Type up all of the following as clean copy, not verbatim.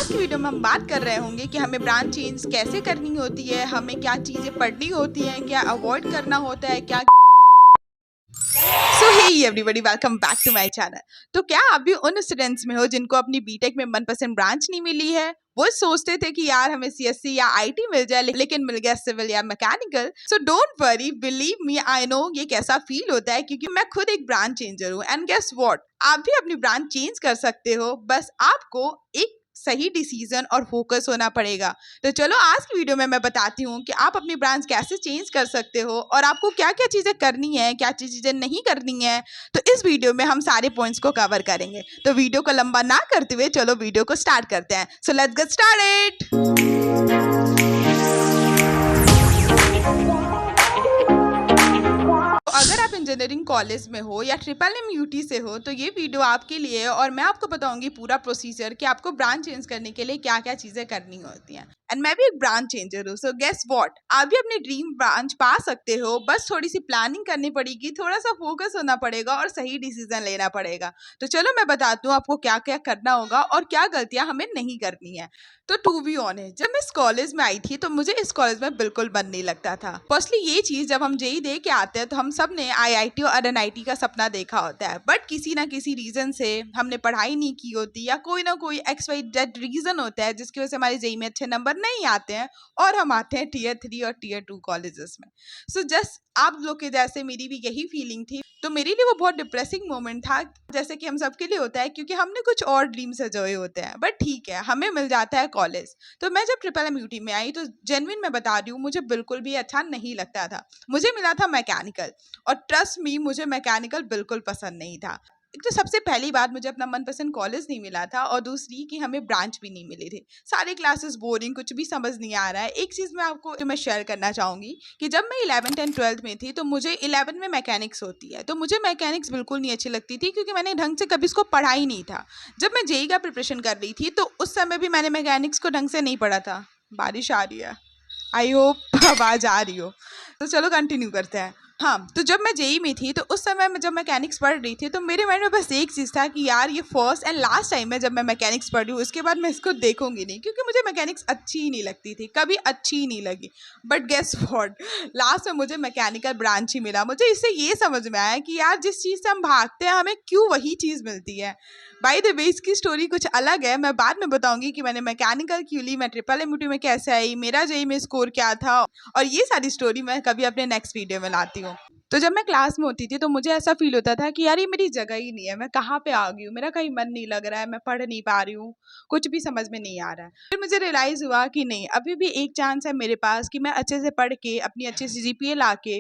आज की वीडियो में हम बात कर रहे होंगे कि हमें ब्रांच चेंज कैसे करनी होती है, हमें क्या चीज़ें पढ़नी होती हैं, क्या अवॉइड करना होता है, क्या। So hey everybody, welcome back to my channel. तो क्या आप भी उन स्टूडेंट्स में हो जिनको अपनी बीटेक में मनपसंद ब्रांच नहीं मिली है? वो सोचते थे कि यार हमें सीएससी या आईटी मिल जाए, लेकिन मिल गया सिविल या mechanical. So don't worry, believe me, I know ये कैसा फील होता है, क्योंकि मैं खुद एक ब्रांच चेंजर हूँ। एंड गेस व्हाट, आप भी अपनी ब्रांच चेंज कर सकते हो, बस आपको एक सही डिसीजन और फोकस होना पड़ेगा। तो चलो आज की वीडियो में मैं बताती हूँ कि आप अपनी ब्रांच कैसे चेंज कर सकते हो और आपको क्या क्या चीज़ें करनी है, क्या चीज़ें नहीं करनी है। तो इस वीडियो में हम सारे पॉइंट्स को कवर करेंगे। तो वीडियो को लंबा ना करते हुए चलो वीडियो को स्टार्ट करते हैं। So let's get started. अगर आप इंजीनियरिंग कॉलेज में हो या MMUT से हो तो ये वीडियो आपके लिए है और मैं आपको बताऊंगी पूरा प्रोसीजर कि आपको ब्रांच चेंज करने के लिए क्या क्या चीज़ें करनी होती हैं। एंड मैं भी एक ब्रांच चेंजर हूँ, सो गेस व्हाट, आप भी अपनी ड्रीम ब्रांच पा सकते हो। बस थोड़ी सी प्लानिंग करनी पड़ेगी, थोड़ा सा फोकस होना पड़ेगा और सही डिसीजन लेना पड़ेगा। तो चलो मैं बताती हूँ आपको क्या क्या करना होगा और क्या गलतियाँ हमें नहीं करनी है। तो टू बी ऑनेस्ट, जब मैं इस कॉलेज में आई थी तो मुझे इस कॉलेज में बिल्कुल मन नहीं लगता था। फर्स्टली ये चीज़, जब हम जेई दे के आते हैं तो हम सब ने IIT और NIT का सपना देखा होता है, बट किसी ना किसी रीज़न से हमने पढ़ाई नहीं की होती या कोई ना कोई XYZ रीज़न होता है जिसकी वजह से हमारे जेई में अच्छे नंबर नहीं आते हैं और हम आते हैं Tier 3 और Tier 2 कॉलेजेस में। सो जस्ट आप लोग के जैसे मेरी भी यही फीलिंग थी। तो मेरे लिए वो बहुत डिप्रेसिंग मोमेंट था, जैसे कि हम सबके लिए होता है, क्योंकि हमने कुछ और ड्रीम सजोए होते हैं, बट ठीक है, हमें मिल जाता है कॉलेज। तो मैं जब MMUT में आई तो जेन्युइन मैं बता रही हूँ, मुझे बिल्कुल भी अच्छा नहीं लगता था। मुझे मिला था मैकेनिकल और ट्रस्ट मी, मुझे मैकेनिकल बिल्कुल पसंद नहीं था। एक तो सबसे पहली बात, मुझे अपना मनपसंद कॉलेज नहीं मिला था और दूसरी कि हमें ब्रांच भी नहीं मिली थी। सारे क्लासेस बोरिंग, कुछ भी समझ नहीं आ रहा है। एक चीज़ मैं आपको जो मैं शेयर करना चाहूँगी कि जब मैं 11th एंड 12th में थी तो मुझे 11 में मैकेनिक्स होती है, तो मुझे मैकेनिक्स बिल्कुल नहीं अच्छी लगती थी क्योंकि मैंने ढंग से कभी इसको पढ़ा ही नहीं था। जब मैं जेई का प्रिपरेशन कर रही थी तो उस समय भी मैंने मैकेनिक्स को ढंग से नहीं पढ़ा था। बारिश आ रही है, आई होप आवाज़ आ रही हो। तो चलो कंटिन्यू करते हैं। हाँ, तो जब मैं जेई में थी तो उस समय में जब मैकेनिक्स पढ़ रही थी तो मेरे माइंड में बस एक चीज़ था कि यार ये फर्स्ट एंड लास्ट टाइम है जब मैं मैकेनिक्स पढ़ रही हूँ, इसके बाद मैं इसको देखूंगी नहीं, क्योंकि मुझे मैकेनिक्स अच्छी ही नहीं लगती थी, कभी अच्छी ही नहीं लगी। बट गेस व्हाट, लास्ट में मुझे मैकेनिकल ब्रांच ही मिला। मुझे इससे ये समझ में आया कि यार जिस चीज़ से हम भागते हैं हमें क्यों वही चीज़ मिलती है। बाय द वे, इसकी स्टोरी कुछ अलग है, मैं बाद में बताऊंगी कि मैंने मैकेनिकल क्यों ली, मैं MMUT में कैसे आई, मेरा जेई में स्कोर क्या था, और ये सारी स्टोरी मैं कभी अपने नेक्स्ट वीडियो में लाती हूँ। तो जब मैं क्लास में होती थी तो मुझे ऐसा फील होता था कि यार ये मेरी जगह ही नहीं है, मैं कहाँ पे आ गई हूँ, मेरा कहीं मन नहीं लग रहा है, मैं पढ़ नहीं पा रही हूँ, कुछ भी समझ में नहीं आ रहा है। फिर मुझे रियलाइज़ हुआ कि नहीं, अभी भी एक चांस है मेरे पास कि मैं अच्छे से पढ़ के अपनी अच्छी सी GPA ला के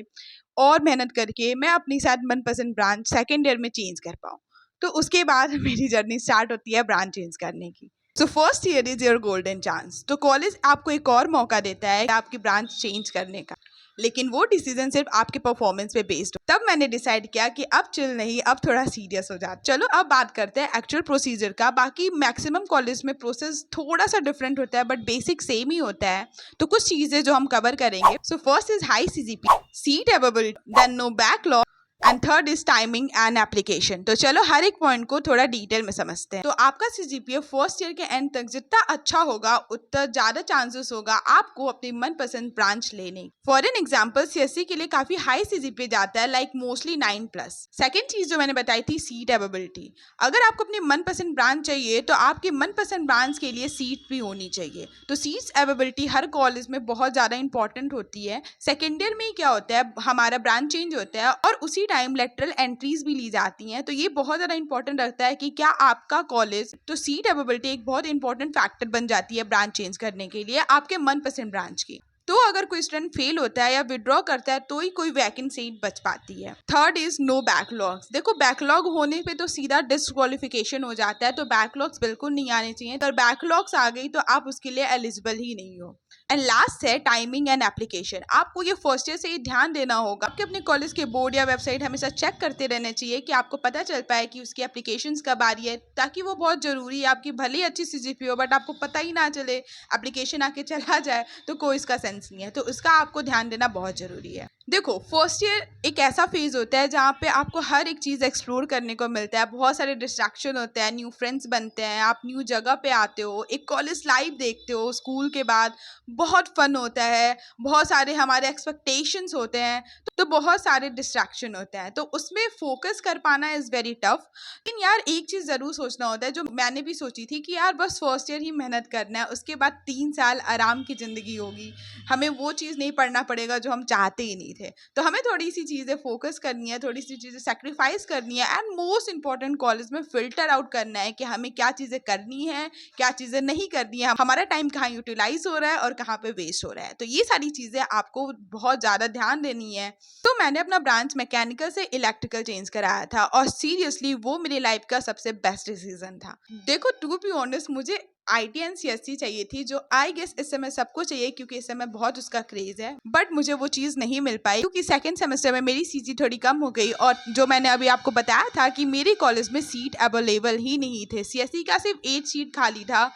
और मेहनत करके मैं अपनी शायद मनपसंद ब्रांच सेकेंड ईयर में चेंज कर पाऊँ। तो उसके बाद मेरी जर्नी स्टार्ट होती है ब्रांच चेंज करने की। So first year is your golden chance. तो कॉलेज आपको एक और मौका देता है आपकी ब्रांच चेंज करने का, लेकिन वो डिसीजन सिर्फ आपके परफॉर्मेंस पे बेस्ड हो। तब मैंने डिसाइड किया कि अब चिल नहीं, अब थोड़ा सीरियस हो जाता। चलो अब बात करते हैं एक्चुअल प्रोसीजर का। बाकी मैक्सिमम कॉलेज में प्रोसेस थोड़ा सा डिफरेंट होता है, बट बेसिक सेम ही होता है। तो कुछ चीज़ें जो हम कवर करेंगे। So first is high CGPA, seat availability, then no backlog, and third is timing and application. तो चलो हर एक पॉइंट को थोड़ा डिटेल में समझते हैं। तो आपका CGPA फर्स्ट ईयर के एंड तक जितना अच्छा होगा उतना ज्यादा चांसेस होगा आपको अपनी मनपसंद ब्रांच लेने। फॉर एन एग्जाम्पल, CSE के लिए काफी हाई CGPA जाता है, लाइक मोस्टली 9+। सेकेंड चीज जो मैंने बताई थी, सीट अवेलेबिलिटी। अगर आपको अपनी मनपसंद ब्रांच चाहिए तो आपकी मनपसंद ब्रांच के लिए सीट भी होनी चाहिए। तो सीट्स अवेलेबिलिटी हर कॉलेज में बहुत ज्यादा इंपॉर्टेंट होती है। सेकेंड ईयर में क्या होता है, हमारा ब्रांच चेंज होता है और उसी टाइम लेटरल एंट्रीज भी ली जाती हैं। तो ये बहुत ज़्यादा इंपॉर्टेंट रखता है कि क्या आपका कॉलेज, तो सीट अवेलेबिलिटी एक बहुत इंपॉर्टेंट फैक्टर बन जाती है ब्रांच चेंज करने के लिए आपके मनपसंद ब्रांच की। तो अगर कोई स्टूडेंट फेल होता है या विड्रॉ करता है तो ही कोई वैकेंट सीट बच पाती है। Third is no backlogs. देखो बैकलॉग होने पे तो सीधा डिस्क्वालिफिकेशन हो जाता है, तो बैकलॉग्स बिल्कुल नहीं आने चाहिए। अगर बैकलॉग्स आ गई तो आप उसके लिए एलिजिबल ही नहीं हो। एंड लास्ट है टाइमिंग एंड एप्लीकेशन। आपको ये फर्स्ट ईयर से ही ध्यान देना होगा कि अपने कॉलेज के बोर्ड या वेबसाइट हमेशा चेक करते रहने चाहिए कि आपको पता चल पाए कि उसकी एप्लीकेशंस कब आ रही है, ताकि वो बहुत ज़रूरी है। आपकी भले ही अच्छी CGPA हो बट आपको पता ही ना चले, एप्लीकेशन आके चला जाए तो कोई इसका सेंस नहीं है। तो इसका आपको ध्यान देना बहुत ज़रूरी है। देखो, फर्स्ट ईयर एक ऐसा फेज़ होता है जहाँ पे आपको हर एक चीज़ एक्सप्लोर करने को मिलता है, बहुत सारे डिस्ट्रैक्शन होते हैं, न्यू फ्रेंड्स बनते हैं, आप न्यू जगह पे आते हो, एक कॉलेज लाइफ देखते हो स्कूल के बाद, बहुत फन होता है, बहुत सारे हमारे एक्सपेक्टेशंस होते हैं, तो बहुत सारे डिस्ट्रैक्शन होते हैं, तो उसमें फोकस कर पाना इज़ वेरी टफ। लेकिन यार एक चीज़ ज़रूर सोचना होता है, जो मैंने भी सोची थी कि यार बस फर्स्ट ईयर ही मेहनत करना है, उसके बाद 3 साल आराम की ज़िंदगी होगी, हमें वो चीज़ नहीं पढ़ना पड़ेगा जो हम चाहते ही नहीं थे। तो हमें थोड़ी सी चीज़ें फोकस करनी है, थोड़ी सी चीज़ें सेक्रीफाइस करनी है, एंड मोस्ट इंपॉर्टेंट कॉलेज में फ़िल्टर आउट करना है कि हमें क्या चीज़ें करनी है, क्या चीज़ें नहीं करनी है, हमारा टाइम कहाँ यूटिलाइज़ हो रहा है और कहाँ पे वेस्ट हो रहा है। तो ये सारी चीज़ें आपको बहुत ज़्यादा ध्यान देनी है। तो मैंने अपना ब्रांच मैकेनिकल से इलेक्ट्रिकल चेंज कराया था और सीरियसली वो मेरी लाइफ का सबसे बेस्ट डिसीजन था। देखो, टू बी ऑनेस्ट मुझे आईटी एंड सीएससी चाहिए थी, जो आई गेस इस समय सबको चाहिए क्योंकि इस समय बहुत उसका क्रेज है, बट मुझे वो चीज़ नहीं मिल पाई क्योंकि सेकंड सेमेस्टर में मेरी सीजी थोड़ी कम हो गई, और जो मैंने अभी आपको बताया था कि मेरे कॉलेज में सीट अवेलेबल ही नहीं थे, सीएससी का सिर्फ 8 सीट खाली था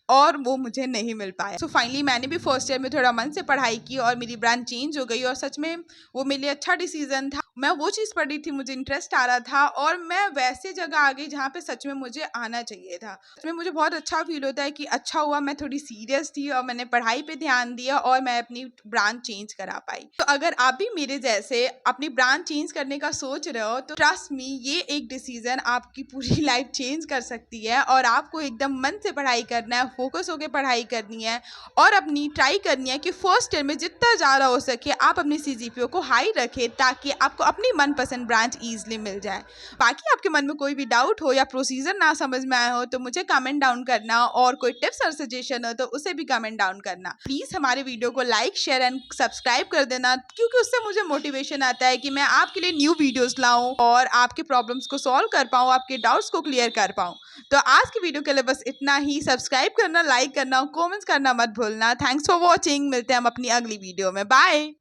और वो मुझे नहीं मिल पाया। सो फाइनली मैंने भी फर्स्ट ईयर में थोड़ा मन से पढ़ाई की और मेरी ब्रांच चेंज हो गई, और सच में वो मेरे लिए अच्छा डिसीजन था। मैं वो चीज़ पढ़ी थी, मुझे इंटरेस्ट आ रहा था और मैं वैसे जगह आ गई जहाँ पे सच में मुझे आना चाहिए था। सच में मुझे बहुत अच्छा फील होता है कि अच्छा हुआ मैं थोड़ी सीरियस थी और मैंने पढ़ाई पे ध्यान दिया और मैं अपनी ब्रांच चेंज करा पाई। तो अगर आप भी मेरे जैसे अपनी ब्रांच चेंज करने का सोच रहे हो तो ट्रस्ट मी, ये एक डिसीजन आपकी पूरी लाइफ चेंज कर सकती है, और आपको एकदम मन से पढ़ाई करना है, फोकस होकर पढ़ाई करनी है और अपनी ट्राई करनी है कि फर्स्ट ईयर में जितना ज़्यादा हो सके आप अपनी सीजीपीओ को हाई रखें ताकि आपको अपनी मनपसंद ब्रांच ईजिली मिल जाए। बाकी आपके मन में कोई भी डाउट हो या प्रोसीजर ना समझ में आया हो तो मुझे कमेंट डाउन करना, और कोई टिप्स और सजेशन हो तो उसे भी कमेंट डाउन करना। प्लीज़ हमारे वीडियो को लाइक, शेयर एंड सब्सक्राइब कर देना, क्योंकि उससे मुझे मोटिवेशन आता है कि मैं आपके लिए न्यू वीडियोस लाऊं और आपके प्रॉब्लम्स को सॉल्व कर पाऊँ, आपके डाउट्स को क्लियर कर पाऊँ। तो आज की वीडियो के लिए बस इतना ही। सब्सक्राइब करना, लाइक करना, कमेंट्स करना मत भूलना। Thanks for watching. मिलते हैं हम अपनी अगली वीडियो में। बाय।